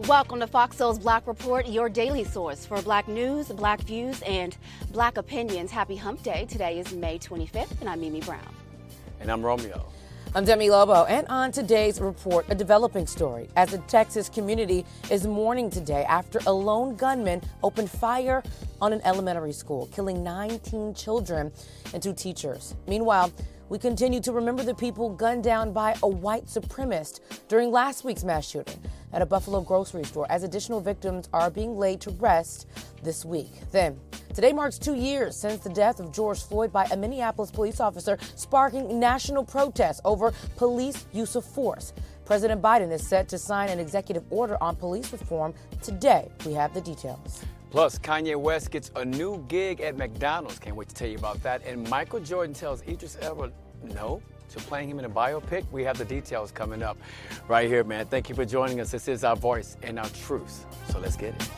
Welcome to Fox Soul's Black Report, your daily source for Black news, Black views, and Black opinions. Happy Hump Day. Today is May 25th, and I'm Mimi Brown. And I'm Romeo. I'm Demi Lobo, and on today's report, a developing story as the Texas community is mourning today after a lone gunman opened fire on an elementary school, killing 19 children and 2 teachers. Meanwhile, we continue to remember the people gunned down by a white supremacist during last week's mass shooting at a Buffalo grocery store, as additional victims are being laid to rest this week. Then, today marks 2 years since the death of George Floyd by a Minneapolis police officer, sparking national protests over police use of force. President Biden is set to sign an executive order on police reform today. We have the details. Plus, Kanye West gets a new gig at McDonald's. Can't wait to tell you about that. And Michael Jordan tells Idris Elba no to playing him in a biopic. We have the details coming up right here, man. Thank you for joining us. This is our voice and our truth. So let's get it.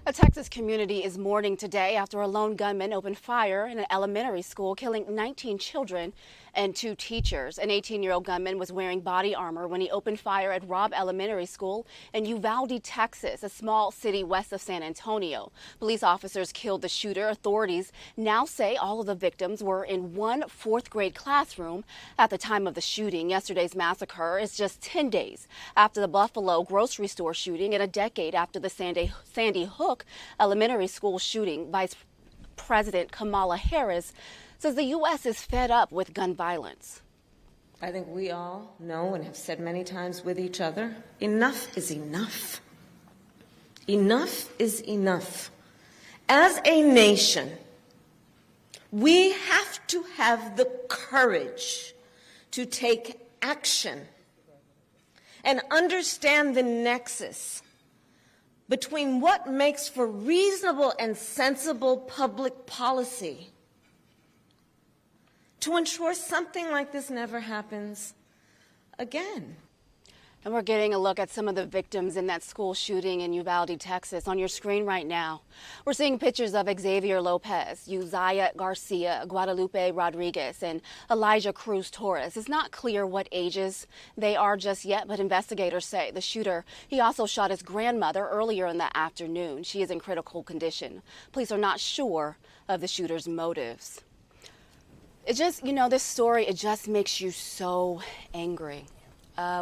A Texas community is mourning today after a lone gunman opened fire in an elementary school, killing 19 children and 2 teachers. An 18-year-old gunman was wearing body armor when he opened fire at Robb Elementary School in Uvalde, Texas, a small city west of San Antonio. Police officers killed the shooter. Authorities now say all of the victims were in one 4th grade classroom at the time of the shooting. Yesterday's massacre is just 10 days after the Buffalo grocery store shooting and a decade after the Sandy Hook Elementary School shooting. Vice President Kamala Harris says the U.S. is fed up with gun violence. I think we all know and have said many times with each other, enough is enough. Enough is enough. As a nation, we have to have the courage to take action and understand the nexus between what makes for reasonable and sensible public policy to ensure something like this never happens again. And we're getting a look at some of the victims in that school shooting in Uvalde, Texas. On your screen right now, we're seeing pictures of Xavier Lopez, Uzziah Garcia, Guadalupe Rodriguez, and Elijah Cruz Torres. It's not clear what ages they are just yet, but investigators say the shooter, he also shot his grandmother earlier in the afternoon. She is in critical condition. Police are not sure of the shooter's motives. It just, this story, it just makes you so angry.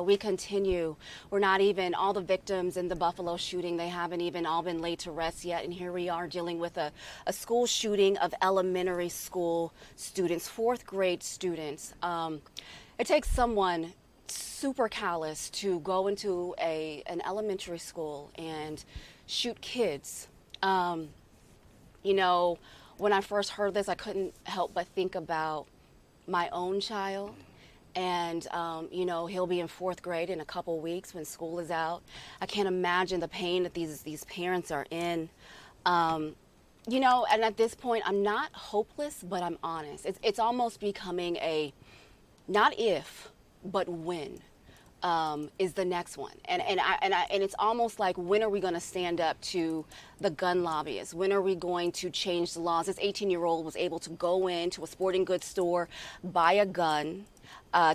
We continue. We're not even, all the victims in the Buffalo shooting, they haven't even all been laid to rest yet. And here we are dealing with a school shooting of elementary school students, 4th grade students. It takes someone super callous to go into an elementary school and shoot kids. When I first heard this, I couldn't help but think about my own child. And, he'll be in 4th grade in a couple weeks when school is out. I can't imagine the pain that these parents are in. And at this point, I'm not hopeless, but I'm honest. It's almost becoming a not if, but when. Is the next one. And it's almost like, when are we going to stand up to the gun lobbyists? When are we going to change the laws? This 18-year-old was able to go into a sporting goods store, buy a gun.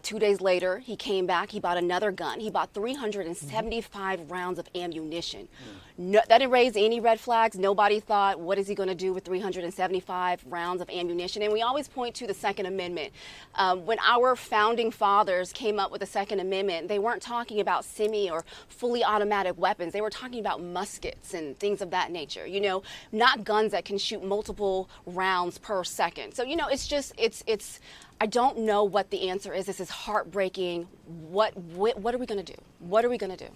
2 days later, he came back, he bought another gun. He bought 375 rounds of ammunition. No, that didn't raise any red flags. Nobody thought, what is he going to do with 375 rounds of ammunition? And we always point to the Second Amendment. When our founding fathers came up with the Second Amendment, they weren't talking about semi or fully automatic weapons. They were talking about muskets and things of that nature, not guns that can shoot multiple rounds per second. So, it's I don't know what the answer is. This is heartbreaking. What are we going to do? What are we going to do?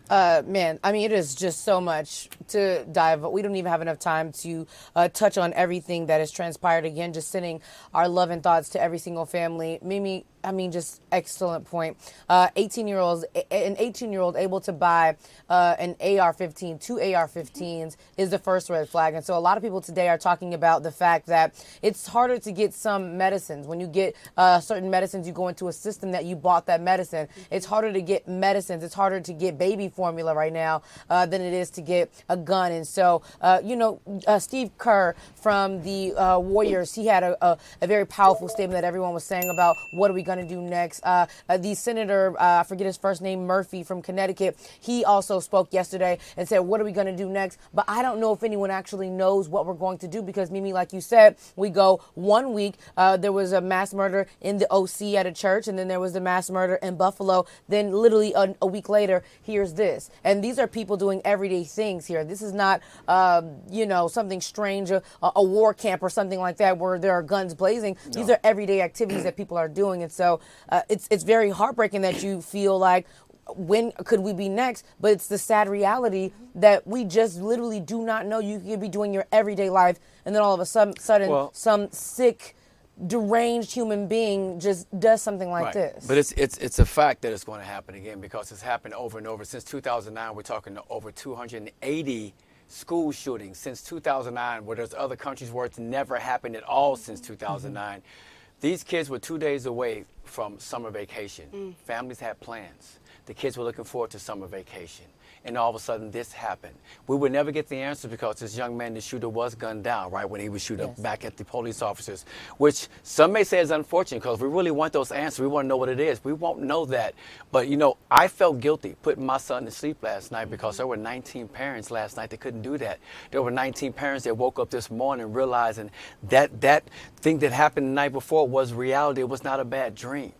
Man, I mean, it is just so much to dive. We don't even have enough time to touch on everything that has transpired. Again, just sending our love and thoughts to every single family. Mimi, I mean, just excellent point. An 18-year-old able to buy an AR-15, 2 AR-15s is the first red flag. And so a lot of people today are talking about the fact that it's harder to get some medicines. When you get certain medicines, you go into a system that you bought that medicine. It's harder to get medicines. It's harder to get baby formula right now than it is to get a gun. And so, Steve Kerr from the Warriors, he had a very powerful statement that everyone was saying about what are we going to do next. The senator, I forget his first name, Murphy from Connecticut, he also spoke yesterday and said, what are we going to do next? But I don't know if anyone actually knows what we're going to do because, Mimi, like you said, we go 1 week. There was a mass murder in the OC at a church, and then there was the mass murder in Buffalo. Then literally a week later, here's this. And these are people doing everyday things here. This is not, something strange, a war camp or something like that where there are guns blazing. No. These are everyday activities that people are doing. And so it's very heartbreaking that you feel like, when could we be next? But it's the sad reality that we just literally do not know. You could be doing your everyday life, and then all of a sudden some sick, deranged human being just does something like this. But it's a fact that it's going to happen again because it's happened over and over. Since 2009, we're talking over 280 school shootings. Since 2009, where there's other countries where it's never happened at all since 2009. These kids were 2 days away from summer vacation. Families had plans. The kids were looking forward to summer vacation. And all of a sudden, this happened. We would never get the answer because this young man, the shooter, was gunned down, right, when he was shooting back at the police officers, which some may say is unfortunate because we really want those answers. We want to know what it is. We won't know that. But, I felt guilty putting my son to sleep last night because there were 19 parents last night that couldn't do that. There were 19 parents that woke up this morning realizing that thing that happened the night before was reality. It was not a bad dream.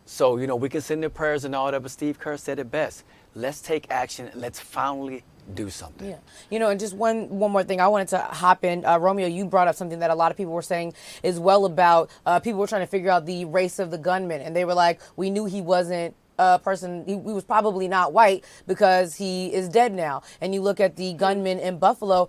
So, we can send their prayers and all that, but Steve Kerr said it best. Let's take action. Let's finally do something. Yeah. And just one more thing. I wanted to hop in. Romeo, you brought up something that a lot of people were saying as well about people were trying to figure out the race of the gunman. And they were like, we knew he wasn't a person, he was probably not white because he is dead now. And you look at the gunman in Buffalo,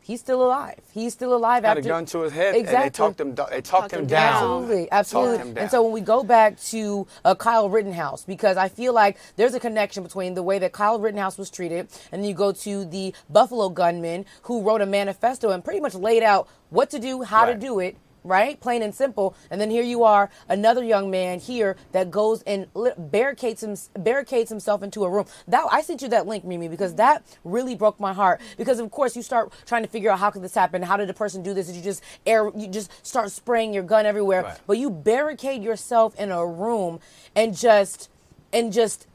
he's still alive. He's still alive. Had a gun to his head, exactly. And they talked him down. Absolutely. And so when we go back to Kyle Rittenhouse, because I feel like there's a connection between the way that Kyle Rittenhouse was treated, and then you go to the Buffalo gunman who wrote a manifesto and pretty much laid out what to do, how to do it, right? Plain and simple. And then here you are, another young man here that goes and barricades himself into a room. That I sent you that link, Mimi, because that really broke my heart. Because of course you start trying to figure out how could this happen? How did the person do this? Did you just start spraying your gun everywhere? Right. But you barricade yourself in a room and just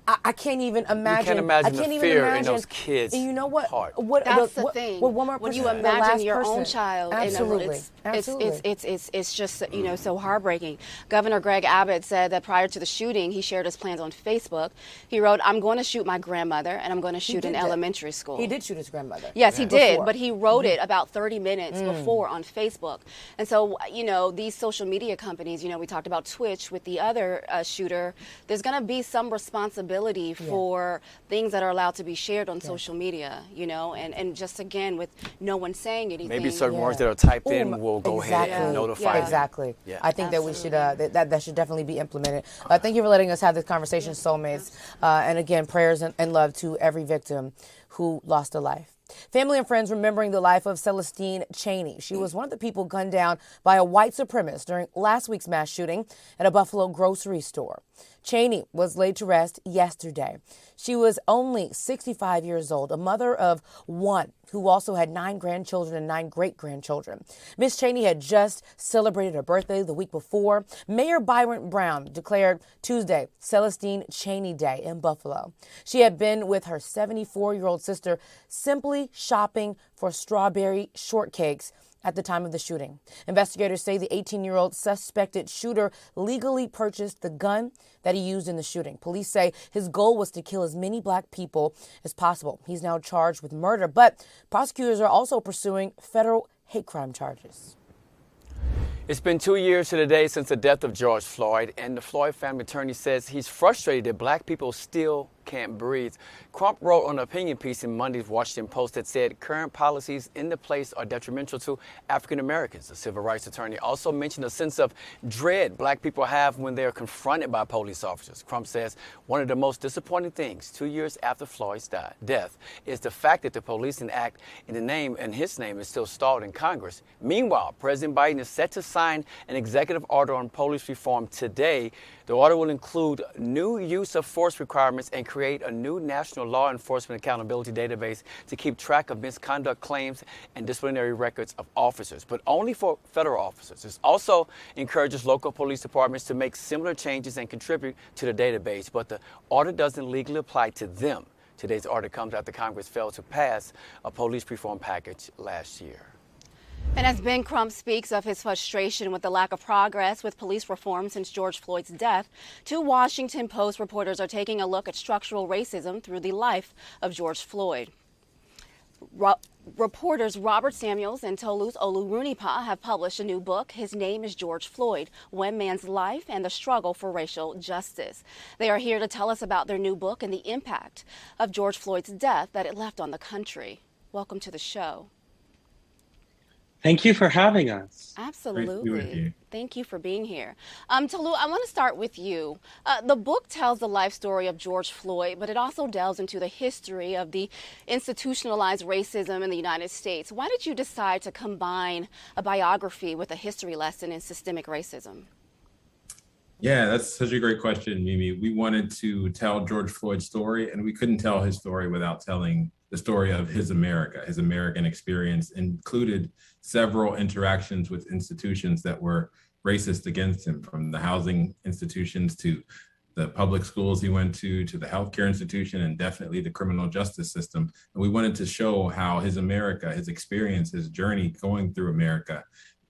I can't even imagine. You can't imagine the fear in those kids' And you know what? heart. That's the thing. When you imagine your own child, absolutely, it's just so heartbreaking. Governor Greg Abbott said that prior to the shooting, he shared his plans on Facebook. He wrote, "I'm going to shoot my grandmother, and I'm going to shoot in elementary school." He did shoot his grandmother. Yes, he did, but he wrote it about 30 minutes before on Facebook. And so, these social media companies, we talked about Twitch with the other shooter. There's going to be some responsibility for things that are allowed to be shared on social media, and just again with no one saying anything. Maybe certain words that are typed in will go ahead and notify. Exactly. Yeah. I think that we should that should definitely be implemented. Thank you for letting us have this conversation, soulmates. And again, prayers and love to every victim who lost a life. Family and friends remembering the life of Celestine Chaney. She was one of the people gunned down by a white supremacist during last week's mass shooting at a Buffalo grocery store. Chaney was laid to rest yesterday. She was only 65 years old, a mother of one who also had 9 grandchildren and 9 great-grandchildren. Miss Chaney had just celebrated her birthday the week before. Mayor Byron Brown declared Tuesday Celestine Chaney Day in Buffalo. She had been with her 74-year-old sister simply shopping for strawberry shortcakes at the time of the shooting. Investigators say the 18-year-old suspected shooter legally purchased the gun that he used in the shooting. Police say his goal was to kill as many black people as possible. He's now charged with murder, but prosecutors are also pursuing federal hate crime charges. It's been 2 years to the day since the death of George Floyd, and the Floyd family attorney says he's frustrated that black people still can't breathe. Crump wrote an opinion piece in Monday's Washington Post that said current policies in the place are detrimental to African Americans. The civil rights attorney also mentioned a sense of dread black people have when they're confronted by police officers. Crump says one of the most disappointing things 2 years after Floyd's death is the fact that the policing act in his name is still stalled in Congress. Meanwhile, President Biden is set to sign an executive order on police reform today The order will include new use of force requirements and create a new national law enforcement accountability database to keep track of misconduct claims and disciplinary records of officers, but only for federal officers. It also encourages local police departments to make similar changes and contribute to the database, but the order doesn't legally apply to them. Today's order comes after Congress failed to pass a police reform package last year. And as Ben Crump speaks of his frustration with the lack of progress with police reform since George Floyd's death, two Washington Post reporters are taking a look at structural racism through the life of George Floyd. Reporters Robert Samuels and Tolu Olurunipa have published a new book. His Name is George Floyd, One Man's Life and the Struggle for Racial Justice. They are here to tell us about their new book and the impact of George Floyd's death that it left on the country. Welcome to the show. Thank you for having us. Absolutely. Thank you for being here. Tolu, I want to start with you. The book tells the life story of George Floyd, but it also delves into the history of the institutionalized racism in the United States. Why did you decide to combine a biography with a history lesson in systemic racism? Yeah, that's such a great question, Mimi. We wanted to tell George Floyd's story, and we couldn't tell his story without telling the story of his America. His American experience included several interactions with institutions that were racist against him, from the housing institutions to the public schools he went to the healthcare institution, and definitely the criminal justice system. And we wanted to show how his America, his experience, his journey going through America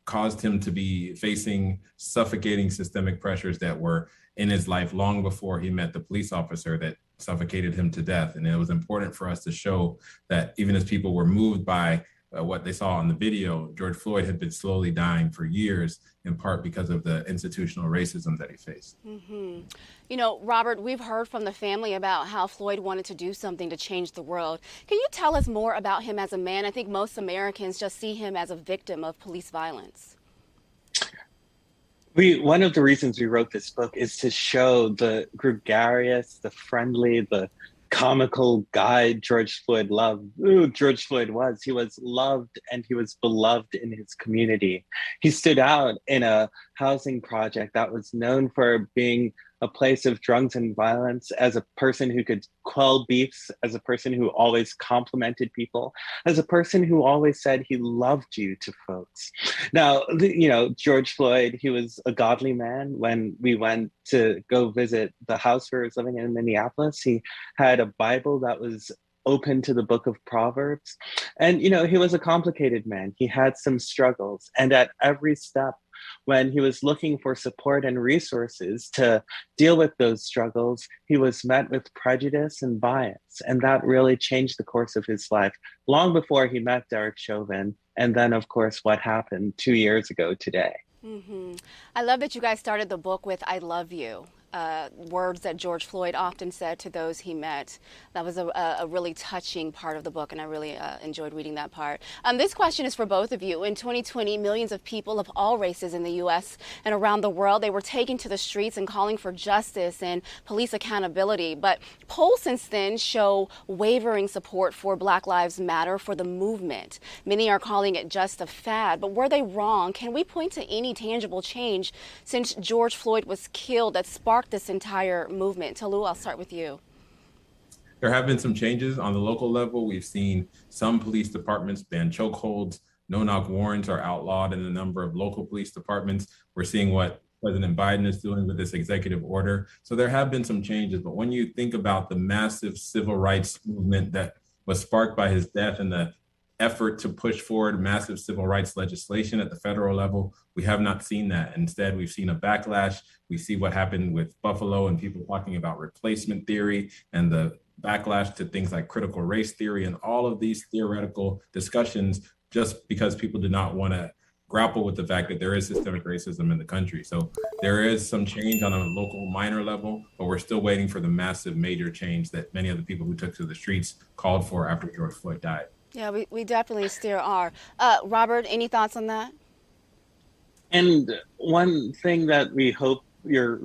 caused him to be facing suffocating systemic pressures that were in his life long before he met the police officer that suffocated him to death. And it was important for us to show that even as people were moved by what they saw on the video, George Floyd had been slowly dying for years, in part because of the institutional racism that he faced. Mm-hmm. You know, Robert, we've heard from the family about how Floyd wanted to do something to change the world. Can you tell us more about him as a man? I think most Americans just see him as a victim of police violence. One of the reasons we wrote this book is to show the gregarious, the friendly, the comical guy George Floyd George Floyd was. He was loved and he was beloved in his community. He stood out in a housing project that was known for being a place of drugs and violence, as a person who could quell beefs, as a person who always complimented people, as a person who always said he loved you to folks. Now, George Floyd, he was a godly man. When we went to go visit the house where he was living in Minneapolis, he had a Bible that was open to the book of Proverbs. And, he was a complicated man. He had some struggles. And at every step, when he was looking for support and resources to deal with those struggles, he was met with prejudice and bias. And that really changed the course of his life long before he met Derek Chauvin. And then, of course, what happened 2 years ago today. Mm-hmm. I love that you guys started the book with "I love you." Words that George Floyd often said to those he met. That was a really touching part of the book, and I really enjoyed reading that part. This question is for both of you. In 2020, millions of people of all races in the U.S. and around the world, they were taking to the streets and calling for justice and police accountability. But polls since then show wavering support for Black Lives Matter, for the movement. Many are calling it just a fad, but were they wrong? Can we point to any tangible change since George Floyd was killed that sparked this entire movement? Tolu, I'll start with you. There have been some changes on the local level. We've seen some police departments ban chokeholds. No-knock warrants are outlawed in a number of local police departments. We're seeing what President Biden is doing with this executive order. So there have been some changes. But when you think about the massive civil rights movement that was sparked by his death and the effort to push forward massive civil rights legislation at the federal level, we have not seen that. Instead, we've seen a backlash. We see what happened with Buffalo and people talking about replacement theory and the backlash to things like critical race theory and all of these theoretical discussions, just because people did not want to grapple with the fact that there is systemic racism in the country. So there is some change on a local minor level, but we're still waiting for the massive major change that many of the people who took to the streets called for after George Floyd died. Yeah, we definitely still are. Robert, any thoughts on that? And one thing that we hope your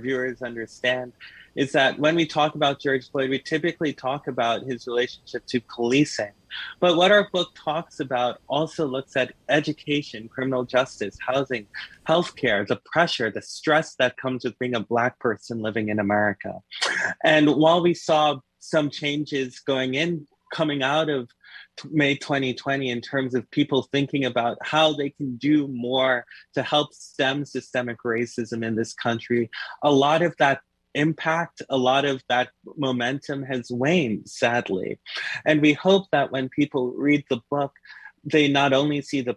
viewers understand is that when we talk about George Floyd, we typically talk about his relationship to policing. But what our book talks about also looks at education, criminal justice, housing, healthcare, the pressure, the stress that comes with being a Black person living in America. And while we saw some changes coming out of May 2020 in terms of people thinking about how they can do more to help stem systemic racism in this country, a lot of that impact, a lot of that momentum has waned, sadly. And we hope that when people read the book, they not only see the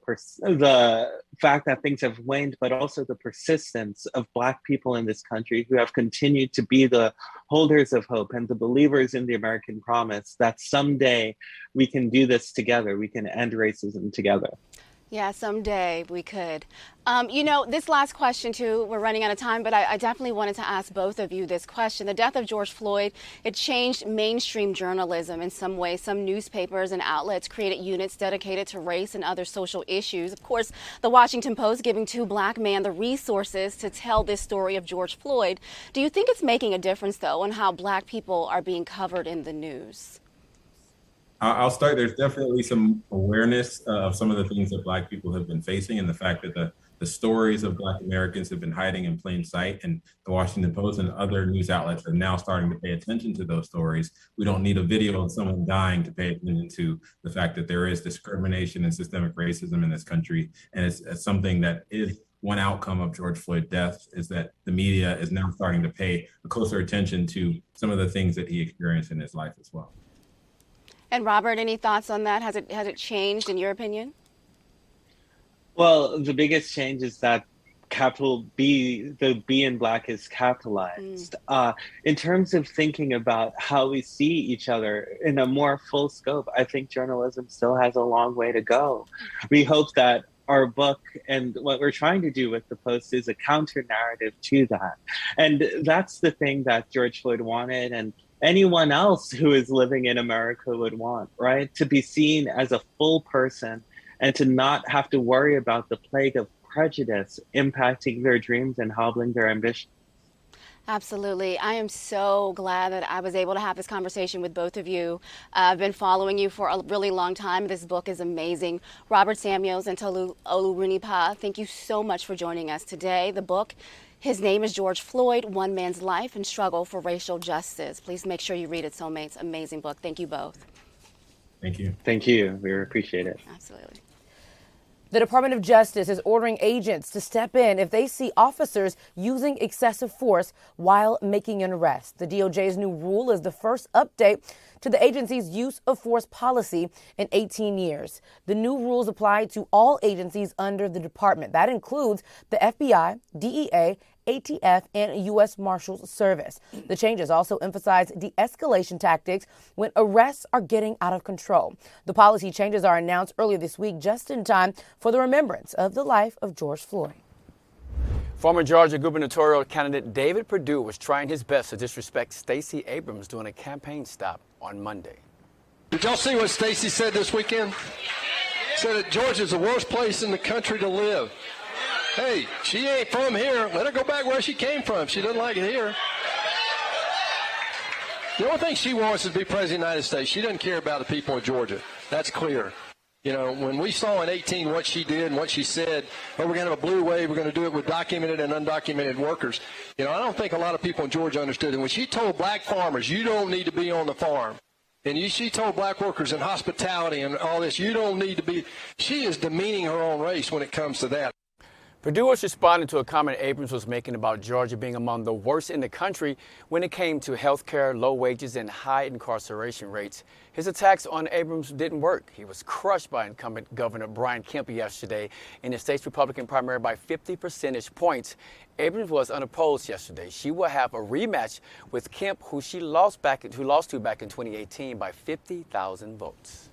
fact that things have waned, but also the persistence of Black people in this country who have continued to be the holders of hope and the believers in the American promise that someday we can do this together. We can end racism together. Yeah, someday we could. This last question, too, we're running out of time, but I definitely wanted to ask both of you this question. The death of George Floyd, it changed mainstream journalism in some way. Some newspapers and outlets created units dedicated to race and other social issues. Of course, the Washington Post giving two Black men the resources to tell this story of George Floyd. Do you think it's making a difference, though, on how Black people are being covered in the news? I'll start. There's definitely some awareness of some of the things that Black people have been facing, and the fact that the stories of Black Americans have been hiding in plain sight, and the Washington Post and other news outlets are now starting to pay attention to those stories. We don't need a video of someone dying to pay attention to the fact that there is discrimination and systemic racism in this country, and it's something that is one outcome of George Floyd's death, is that the media is now starting to pay a closer attention to some of the things that he experienced in his life as well. And Robert, any thoughts on that? Has it changed in your opinion? Well, the biggest change is that capital B, the B in Black is capitalized. In terms of thinking about how we see each other in a more full scope, I think journalism still has a long way to go. We hope that our book and what we're trying to do with the Post is a counter narrative to that. And that's the thing that George Floyd wanted, and anyone else who is living in America would want, right? To be seen as a full person and to not have to worry about the plague of prejudice impacting their dreams and hobbling their ambitions. Absolutely. I am so glad that I was able to have this conversation with both of you. I've been following you for a really long time. This book is amazing. Robert Samuels and Tolu Olurunipa, thank you so much for joining us today. The book, his name is George Floyd, One Man's Life and Struggle for Racial Justice. Please make sure you read it, soulmates. Amazing book. Thank you both. Thank you. Thank you. We appreciate it. Absolutely. The Department of Justice is ordering agents to step in if they see officers using excessive force while making an arrest. The DOJ's new rule is the first update to the agency's use of force policy in 18 years. The new rules apply to all agencies under the department. That includes the FBI, DEA, ATF, and U.S. Marshals Service. The changes also emphasize de-escalation tactics when arrests are getting out of control. The policy changes are announced earlier this week, just in time for the remembrance of the life of George Floyd. Former Georgia gubernatorial candidate David Perdue was trying his best to disrespect Stacey Abrams during a campaign stop on Monday. Did y'all see what Stacey said this weekend? Said that Georgia's the worst place in the country to live. Hey, she ain't from here. Let her go back where she came from. She doesn't like it here. The only thing she wants is to be president of the United States. She doesn't care about the people of Georgia. That's clear. You know, when we saw in 18 what she did and what she said, oh, we're going to have a blue wave, we're going to do it with documented and undocumented workers. You know, I don't think a lot of people in Georgia understood it. When she told Black farmers, you don't need to be on the farm, and she told Black workers in hospitality and all this, you don't need to be, she is demeaning her own race when it comes to that. Perdue was responding to a comment Abrams was making about Georgia being among the worst in the country when it came to health care, low wages, and high incarceration rates. His attacks on Abrams didn't work. He was crushed by incumbent Governor Brian Kemp yesterday in the state's Republican primary by 50 percentage points. Abrams was unopposed yesterday. She will have a rematch with Kemp, who lost to back in 2018 by 50,000 votes.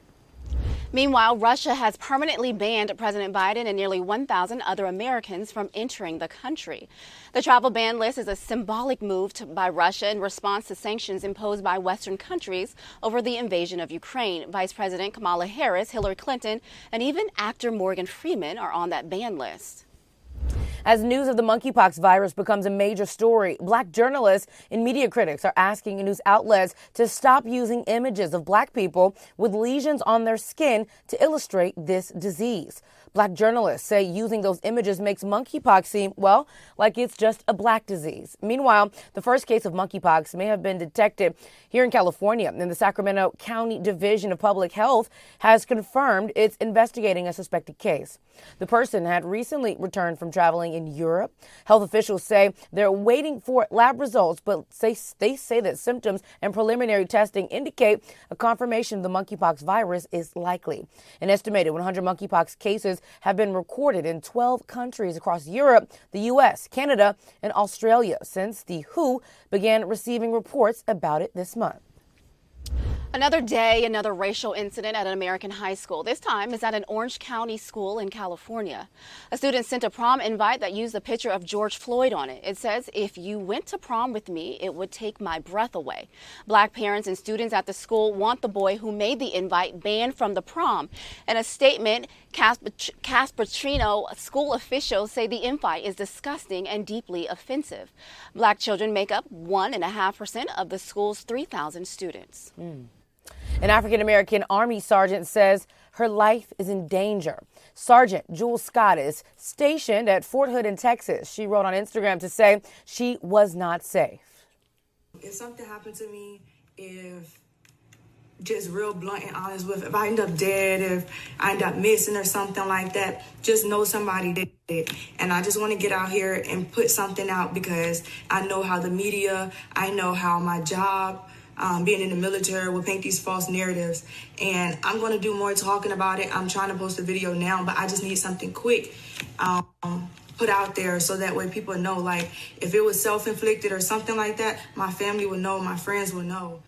Meanwhile, Russia has permanently banned President Biden and nearly 1,000 other Americans from entering the country. The travel ban list is a symbolic move by Russia in response to sanctions imposed by Western countries over the invasion of Ukraine. Vice President Kamala Harris, Hillary Clinton, and even actor Morgan Freeman are on that ban list. As news of the monkeypox virus becomes a major story, Black journalists and media critics are asking news outlets to stop using images of Black people with lesions on their skin to illustrate this disease. Black journalists say using those images makes monkeypox seem, well, like it's just a Black disease. Meanwhile, the first case of monkeypox may have been detected here in California, and the Sacramento County Division of Public Health has confirmed it's investigating a suspected case. The person had recently returned from traveling in Europe. Health officials say they're waiting for lab results, but they say that symptoms and preliminary testing indicate a confirmation of the monkeypox virus is likely. An estimated 100 monkeypox cases have been recorded in 12 countries across Europe, the U.S., Canada, and Australia since the WHO began receiving reports about it this month. Another day, another racial incident at an American high school. This time is at an Orange County school in California. A student sent a prom invite that used a picture of George Floyd on it. It says, "If you went to prom with me, it would take my breath away." Black parents and students at the school want the boy who made the invite banned from the prom. In a statement, Casperino school officials say the invite is disgusting and deeply offensive. Black children make up 1.5% of the school's 3,000 students. An African-American Army sergeant says her life is in danger. Sergeant Jewel Scott is stationed at Fort Hood in Texas. She wrote on Instagram to say she was not safe. If something happened to me, if just real blunt and honest with, if I end up dead, if I end up missing or something like that, just know somebody did it. And I just want to get out here and put something out because I know how the media, I know how my job, being in the military will paint these false narratives. And I'm going to do more talking about it. I'm trying to post a video now, but I just need something quick put out there so that way people know, like, if it was self-inflicted or something like that, my family would know, my friends would know.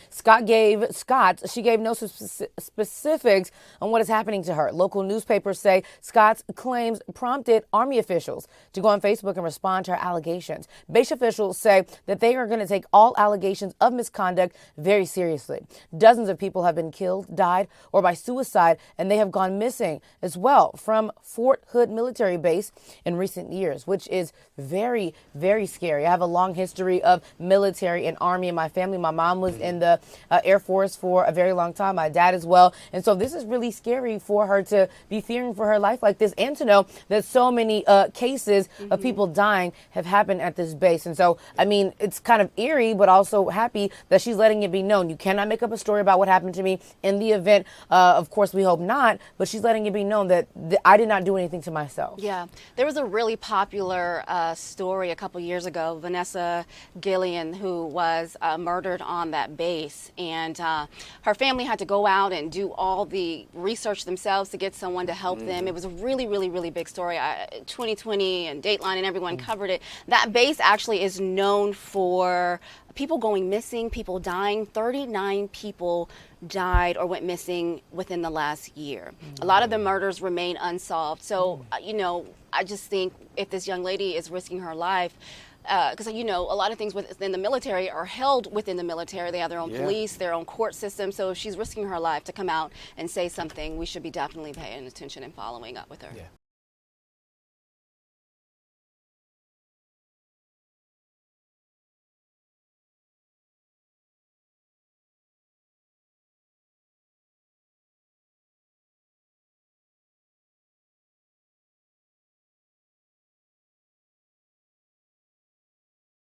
She gave no specifics on what is happening to her. Local newspapers say Scott's claims prompted Army officials to go on Facebook and respond to her allegations. Base officials say that they are going to take all allegations of misconduct very seriously. Dozens of people have been killed, died, or by suicide, and they have gone missing as well from Fort Hood military base in recent years, which is very, very scary. I have a long history of military and Army in my family. My mom was in the Air Force for a very long time, my dad as well. And so this is really scary for her to be fearing for her life like this and to know that so many cases of people dying have happened at this base. And so, I mean, it's kind of eerie, but also happy that she's letting it be known. You cannot make up a story about what happened to me in the event. Of course, we hope not, but she's letting it be known that I did not do anything to myself. Yeah. There was a really popular story a couple years ago, Vanessa Gillian, who was murdered on that base. And her family had to go out and do all the research themselves to get someone to help them. It was a really, really, really big story. 2020 and Dateline and everyone covered it. That base actually is known for people going missing, people dying. 39 people died or went missing within the last year. A lot of the murders remain unsolved. So, you know, I just think if this young lady is risking her life, because, you know, a lot of things within the military are held within the military. They have their own police, their own court system. So if she's risking her life to come out and say something, we should be definitely paying attention and following up with her.